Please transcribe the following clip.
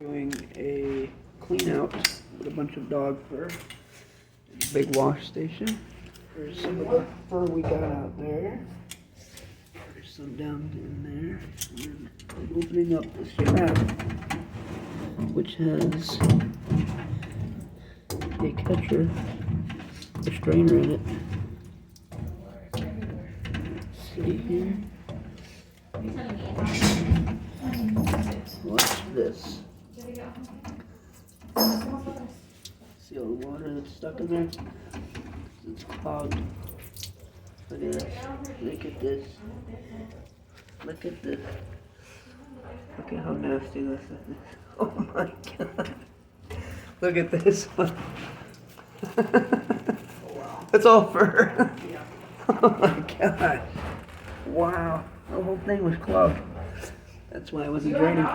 Doing a clean out with a bunch of dog fur. Big wash station. There's some of the fur we got out there. There's some down in there. And then I'm opening up this trap, which has a catcher, a strainer in it. Let's see here. What's this? See all the water that's stuck in there? It's clogged. Look at this. Look at this. Look at this. Look at how nasty this is. Oh my god. Look at this one. It's all fur. Oh my god. Wow. The whole thing was clogged. That's why I wasn't draining.